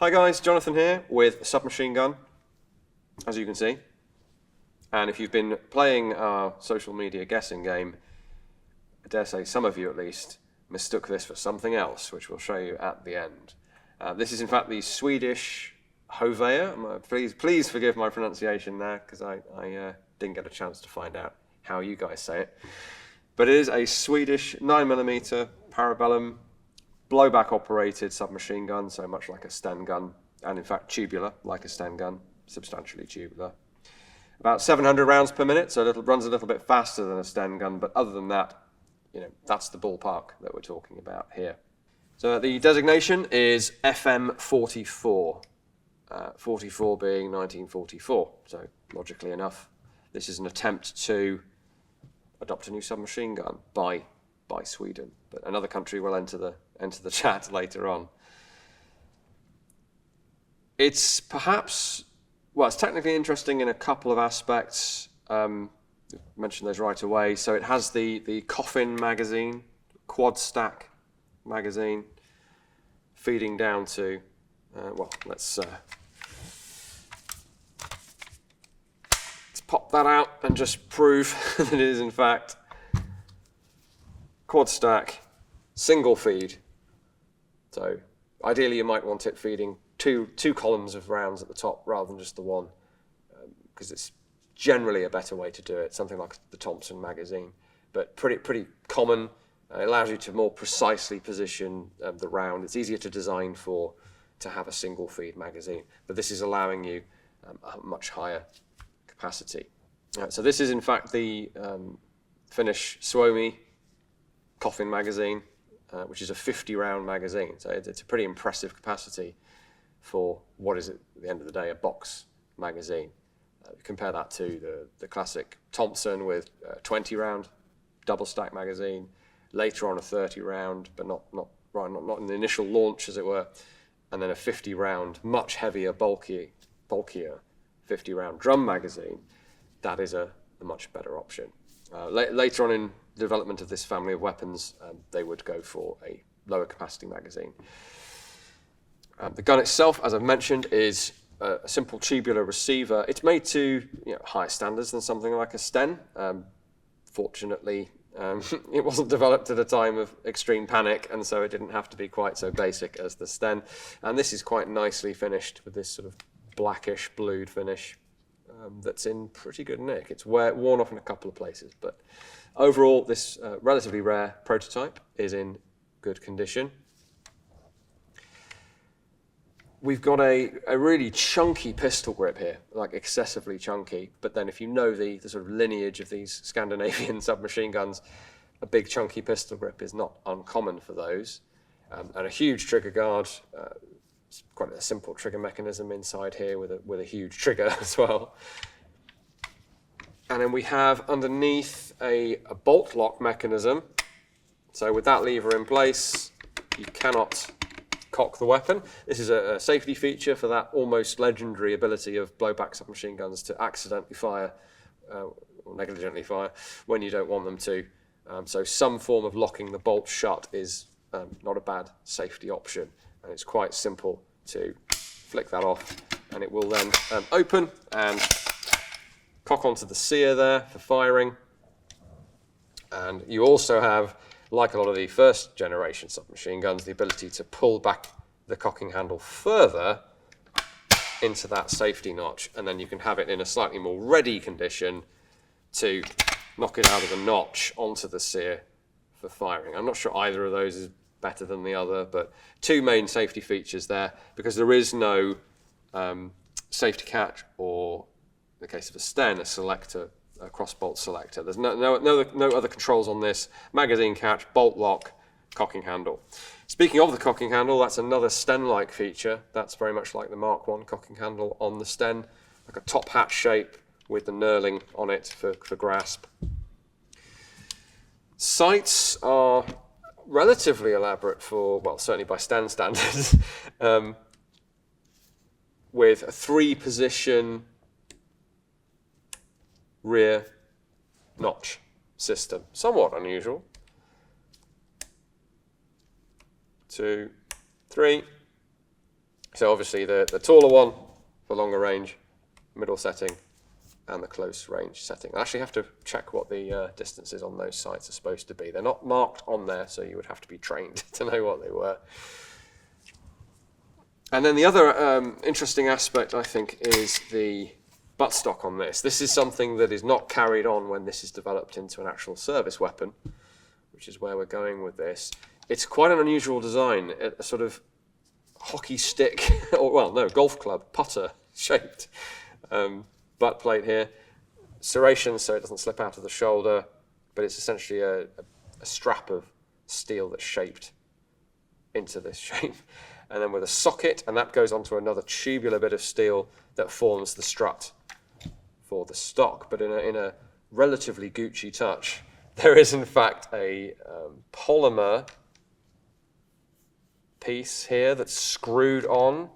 Hi guys, Jonathan here with a submachine gun, as you can see. And if you've been playing our social media guessing game, I dare say some of you at least mistook this for something else, which we'll show you at the end. This is in fact the Swedish Hovea. Please forgive my pronunciation there, because I didn't get a chance to find out how you guys say it. But it is a Swedish 9mm parabellum blowback operated submachine gun, so much like a Sten gun, and in fact tubular like a Sten gun, substantially tubular. About 700 rounds per minute, so it runs a little bit faster than a Sten gun, but other than that, that's the ballpark that we're talking about here. So the designation is FM 44, 44 being 1944, so logically enough, this is an attempt to adopt a new submachine gun by Sweden, but another country will enter the chat later on. It's perhaps, well, it's technically interesting in a couple of aspects. Mention those right away. So it has the coffin magazine, quad stack magazine, feeding down to, let's pop that out and just prove that it is in fact quad stack, single feed. So ideally you might want it feeding two columns of rounds at the top rather than just the one, because it's generally a better way to do it, something like the Thompson magazine, but pretty common. It allows you to more precisely position the round. It's easier to design to have a single feed magazine, but this is allowing you a much higher capacity. So this is in fact the Finnish Suomi coffin magazine, which is a 50-round magazine. So it's a pretty impressive capacity for what is at the end of the day a box magazine. Compare that to the classic Thompson with a 20-round double stack magazine, later on a 30-round, but not in the initial launch as it were, and then a 50-round, much heavier, bulkier 50-round drum magazine. That is a much better option. Later on in the development of this family of weapons, they would go for a lower capacity magazine. The gun itself, as I've mentioned, is a simple tubular receiver. It's made to higher standards than something like a Sten. Fortunately, it wasn't developed at a time of extreme panic, and so it didn't have to be quite so basic as the Sten. And this is quite nicely finished with this sort of blackish blued finish that's in pretty good nick. It's worn off in a couple of places, but overall this relatively rare prototype is in good condition. We've got a really chunky pistol grip here, like excessively chunky, but then if you know the sort of lineage of these Scandinavian submachine guns, a big chunky pistol grip is not uncommon for those. And a huge trigger guard, it's quite a simple trigger mechanism inside here with a huge trigger as well. And then we have underneath a bolt lock mechanism. So with that lever in place, you cannot cock the weapon. This is a safety feature for that almost legendary ability of blowback submachine guns to accidentally fire or negligently fire when you don't want them to. So some form of locking the bolt shut is not a bad safety option, and it's quite simple to flick that off, and it will then open and cock onto the sear there for firing. And you also have, like a lot of the first generation submachine guns, the ability to pull back the cocking handle further into that safety notch, and then you can have it in a slightly more ready condition to knock it out of the notch onto the sear for firing. I'm not sure either of those is better than the other, but two main safety features there, because there is no safety catch, or in the case of a Sten, a selector, a cross-bolt selector. There's no other controls on this. Magazine catch, bolt lock, cocking handle. Speaking of the cocking handle, that's another Sten-like feature. That's very much like the Mark I cocking handle on the Sten, like a top hat shape with the knurling on it for grasp. Sights are relatively elaborate for, well, certainly by Sten standards, with a 3-position rear notch system. Somewhat unusual. 2, 3, So obviously the taller one for longer range, middle setting, and the close range setting. I actually have to check what the distances on those sights are supposed to be. They're not marked on there, so you would have to be trained to know what they were. And then the other interesting aspect, I think, is the buttstock on this. This is something that is not carried on when this is developed into an actual service weapon, which is where we're going with this. It's quite an unusual design, a sort of hockey stick, or well, no, golf club, putter shaped butt plate here. Serrations so it doesn't slip out of the shoulder, but it's essentially a strap of steel that's shaped into this shape. And then with a socket, and that goes onto another tubular bit of steel that forms the strut for the stock. But in a relatively Gucci touch, there is in fact a polymer piece here that's screwed on,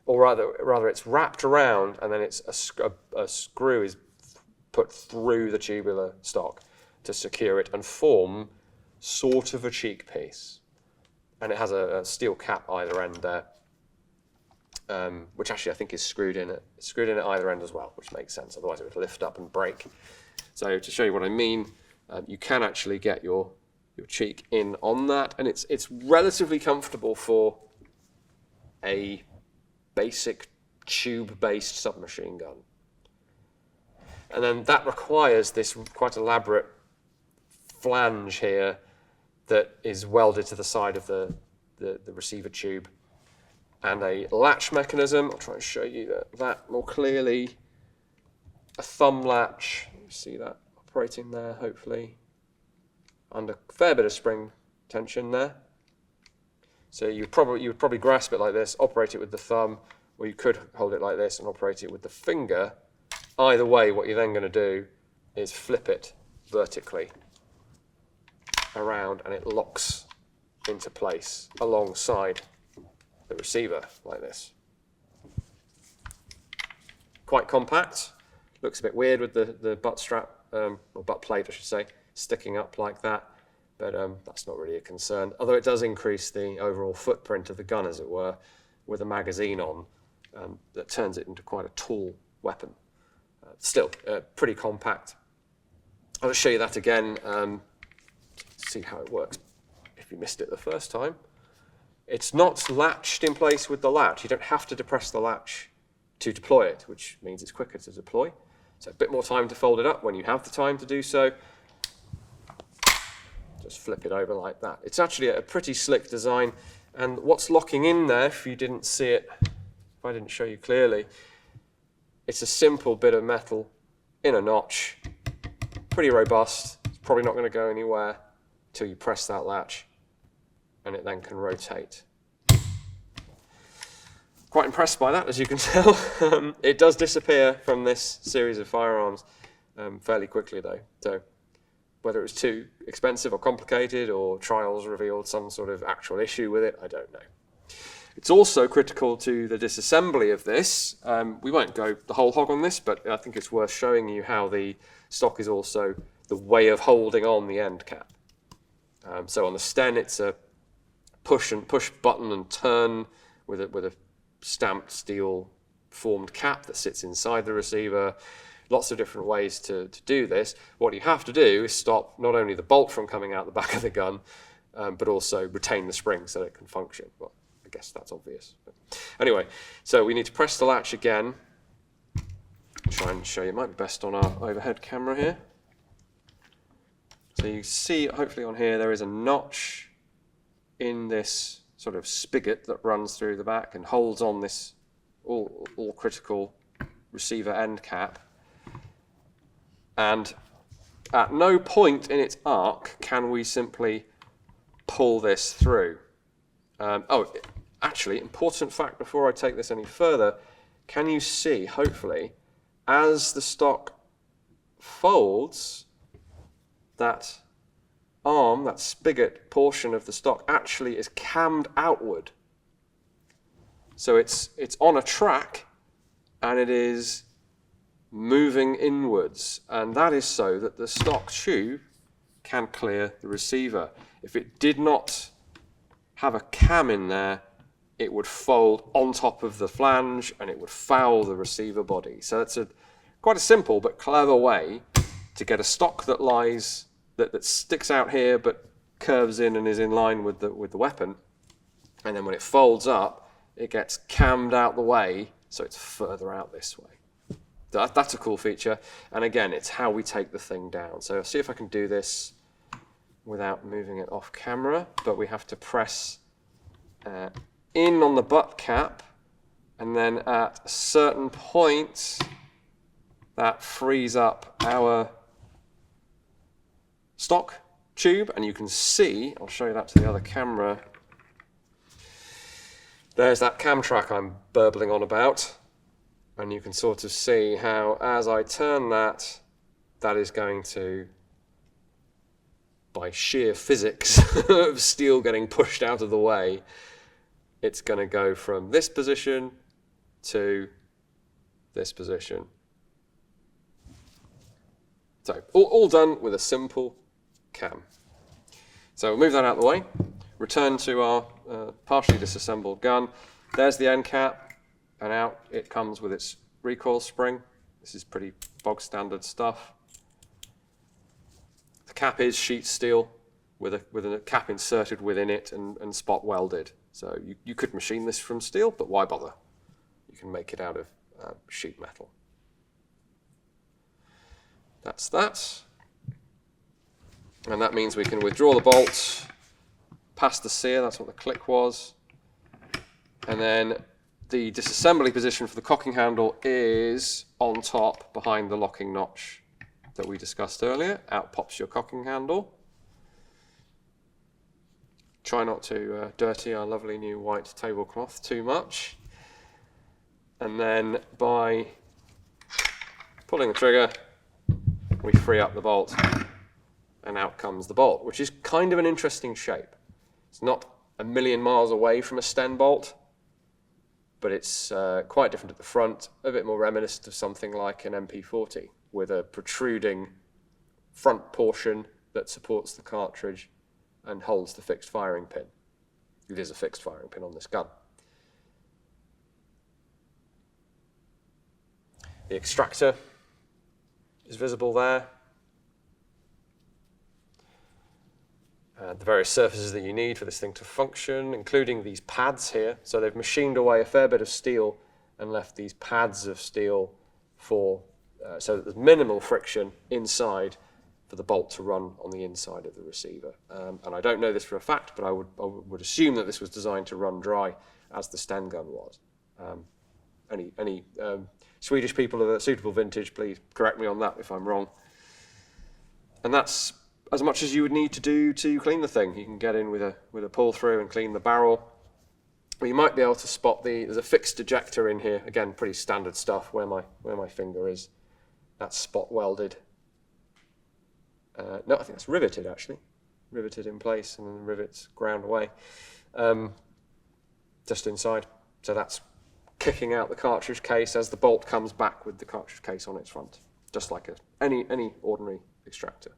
or rather it's wrapped around, and then it's a screw is put through the tubular stock to secure it and form sort of a cheek piece. And it has a steel cap either end there, which actually I think is screwed in at either end as well, which makes sense. Otherwise it would lift up and break. So to show you what I mean, you can actually get your cheek in on that, and it's relatively comfortable for a basic tube-based submachine gun. And then that requires this quite elaborate flange here that is welded to the side of the receiver tube, and a latch mechanism. I'll try and show you that more clearly. A thumb latch, you see that operating there, hopefully, under a fair bit of spring tension there. So you would probably grasp it like this, operate it with the thumb, or you could hold it like this and operate it with the finger. Either way, what you're then going to do is flip it vertically around, and it locks into place alongside the receiver like this. Quite compact. Looks a bit weird with the butt strap, or butt plate I should say, sticking up like that, but that's not really a concern. Although it does increase the overall footprint of the gun, as it were, with a magazine on that turns it into quite a tall weapon. Still, pretty compact. I'll just show you that again. See how it works if you missed it the first time. It's not latched in place with the latch. You don't have to depress the latch to deploy it, which means it's quicker to deploy. So a bit more time to fold it up when you have the time to do so. Just flip it over like that. It's actually a pretty slick design, and what's locking in there, if you didn't see it, if I didn't show you clearly, it's a simple bit of metal in a notch, pretty robust. It's probably not going to go anywhere till you press that latch, and it then can rotate. Quite impressed by that, as you can tell. It does disappear from this series of firearms fairly quickly though, so whether it was too expensive or complicated, or trials revealed some sort of actual issue with it, I don't know. It's also critical to the disassembly of this. We won't go the whole hog on this, but I think it's worth showing you how the stock is also the way of holding on the end cap. So on the Sten, it's a push button and turn with a stamped steel formed cap that sits inside the receiver. Lots of different ways to do this. What you have to do is stop not only the bolt from coming out the back of the gun, but also retain the spring so that it can function. Well, I guess that's obvious. But anyway, so we need to press the latch again. Try and show you, it might be best on our overhead camera here. So you see, hopefully on here, there is a notch in this sort of spigot that runs through the back and holds on this all critical receiver end cap. And at no point in its arc can we simply pull this through. Oh, actually, important fact before I take this any further, can you see, hopefully, as the stock folds, that arm, that spigot portion of the stock actually is cammed outward. So it's on a track and it is moving inwards, and that is so that the stock tube can clear the receiver. If it did not have a cam in there, it would fold on top of the flange and it would foul the receiver body. So it's quite a simple but clever way to get a stock that lies, that sticks out here but curves in and is in line with the weapon. And then when it folds up, it gets cammed out the way, so it's further out this way. That's a cool feature. And again, it's how we take the thing down. So I'll see if I can do this without moving it off camera, but we have to press in on the butt cap, and then at a certain point, that frees up our stock tube, and you can see, I'll show you that to the other camera, there's that cam track I'm burbling on about, and you can sort of see how as I turn that, that is going to, by sheer physics of steel getting pushed out of the way, it's going to go from this position to this position. So all done with a simple cam. So we'll move that out of the way, return to our partially disassembled gun. There's the end cap, and out it comes with its recoil spring. This is pretty bog standard stuff. The cap is sheet steel with a cap inserted within it and spot welded. So you could machine this from steel, but why bother? You can make it out of sheet metal. That's that. And that means we can withdraw the bolt past the sear, that's what the click was. And then the disassembly position for the cocking handle is on top behind the locking notch that we discussed earlier. Out pops your cocking handle. Try not to dirty our lovely new white tablecloth too much. And then by pulling the trigger, we free up the bolt, and out comes the bolt, which is kind of an interesting shape. It's not a million miles away from a Sten bolt, but it's quite different at the front, a bit more reminiscent of something like an MP40, with a protruding front portion that supports the cartridge and holds the fixed firing pin. It is a fixed firing pin on this gun. The extractor is visible there. The various surfaces that you need for this thing to function, including these pads here. So they've machined away a fair bit of steel and left these pads of steel for, so that there's minimal friction inside for the bolt to run on the inside of the receiver. And I don't know this for a fact, but I would assume that this was designed to run dry, as the Sten gun was. Any Swedish people of a suitable vintage, please correct me on that if I'm wrong. And that's as much as you would need to do to clean the thing. You can get in with a pull through and clean the barrel. Or you might be able to spot there's a fixed ejector in here. Again, pretty standard stuff where my finger is. That's spot welded. No, I think that's riveted actually. Riveted in place and then the rivets ground away. Just inside. So that's kicking out the cartridge case as the bolt comes back with the cartridge case on its front. Just like any ordinary extractor.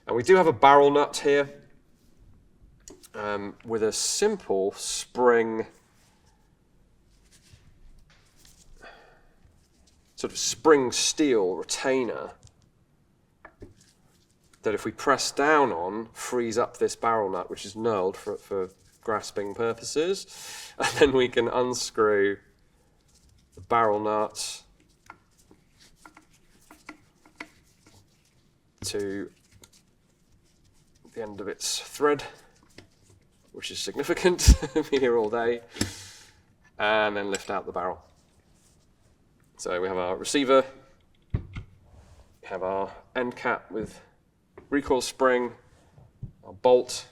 And we do have a barrel nut here with a simple spring, sort of spring steel retainer that if we press down on, frees up this barrel nut, which is knurled for grasping purposes. And then we can unscrew the barrel nut to the end of its thread, which is significant. Be here all day, and then lift out the barrel. So we have our receiver, we have our end cap with recoil spring, our bolt,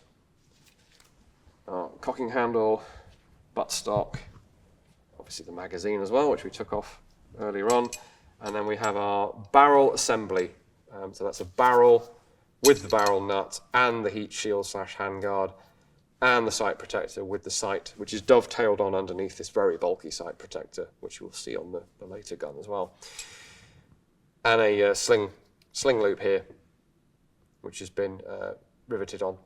our cocking handle, buttstock, obviously the magazine as well, which we took off earlier on, and then we have our barrel assembly. So that's a barrel with the barrel nut and the heat shield / handguard and the sight protector with the sight, which is dovetailed on underneath this very bulky sight protector, which you'll see on the later gun as well. And a sling loop here, which has been welded on.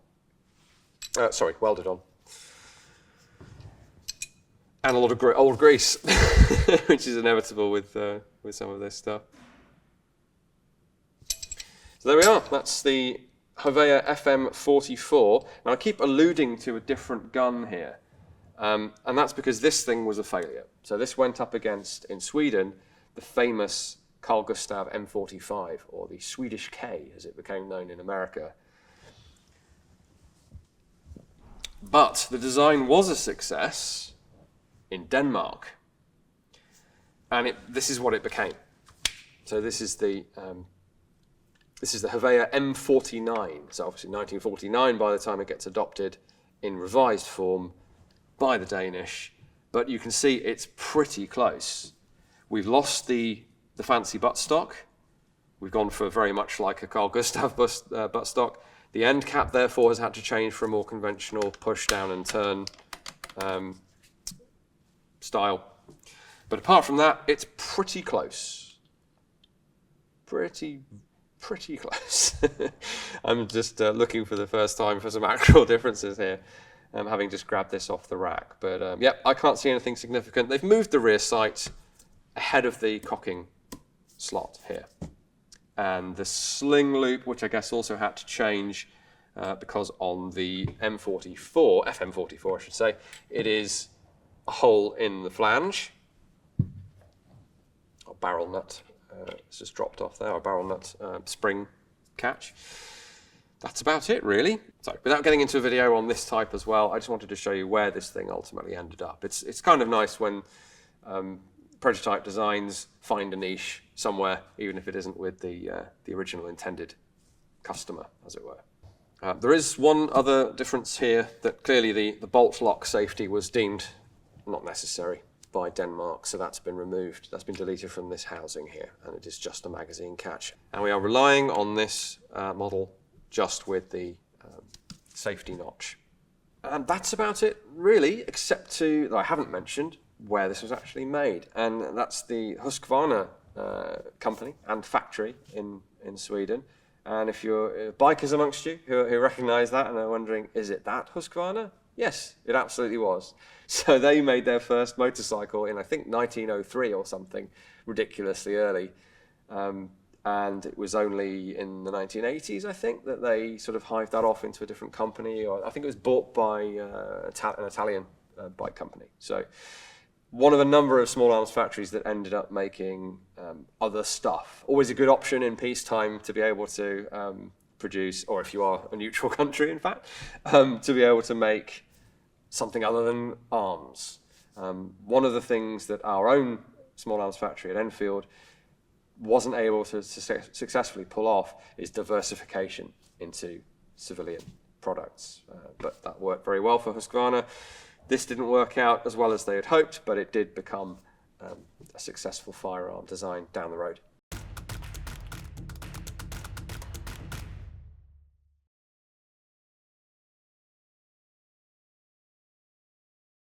And a lot of old grease, which is inevitable with some of this stuff. So there we are. That's the Hovea FM44. Now I keep alluding to a different gun here, and that's because this thing was a failure. So this went up against, in Sweden, the famous Carl Gustaf M45, or the Swedish K, as it became known in America. But the design was a success in Denmark, and this is what it became. So this is the Hovea M49. So obviously 1949 by the time it gets adopted in revised form by the Danish, but you can see it's pretty close. We've lost the fancy buttstock. We've gone for very much like a Carl Gustaf buttstock. The end cap, therefore, has had to change for a more conventional push down and turn style. But apart from that, it's pretty close. Pretty close. I'm just looking for the first time for some actual differences here, having just grabbed this off the rack. But yeah, I can't see anything significant. They've moved the rear sight ahead of the cocking slot here. And the sling loop, which I guess also had to change because on the M44, FM44 I should say, it is a hole in the flange, or barrel nut, it's just dropped off there, or barrel nut spring catch. That's about it really. So without getting into a video on this type as well, I just wanted to show you where this thing ultimately ended up. It's kind of nice when prototype designs find a niche somewhere, even if it isn't with the original intended customer, as it were. There is one other difference here, that clearly the bolt lock safety was deemed not necessary by Denmark, so that's been removed. That's been deleted from this housing here, and it is just a magazine catch. And we are relying on this model just with the safety notch. And that's about it, really, except that I haven't mentioned where this was actually made, and that's the Husqvarna company and factory in Sweden. And if you're bikers amongst you who recognise that and are wondering, is it that Husqvarna? Yes, it absolutely was. So they made their first motorcycle in, I think, 1903 or something, ridiculously early. And it was only in the 1980s, I think, that they sort of hived that off into a different company, or I think it was bought by an Italian bike company. So one of a number of small arms factories that ended up making other stuff. Always a good option in peacetime to be able to produce, or if you are a neutral country, in fact, to be able to make something other than arms. One of the things that our own small arms factory at Enfield wasn't able to successfully pull off is diversification into civilian products. But that worked very well for Husqvarna. This didn't work out as well as they had hoped, but it did become a successful firearm design down the road.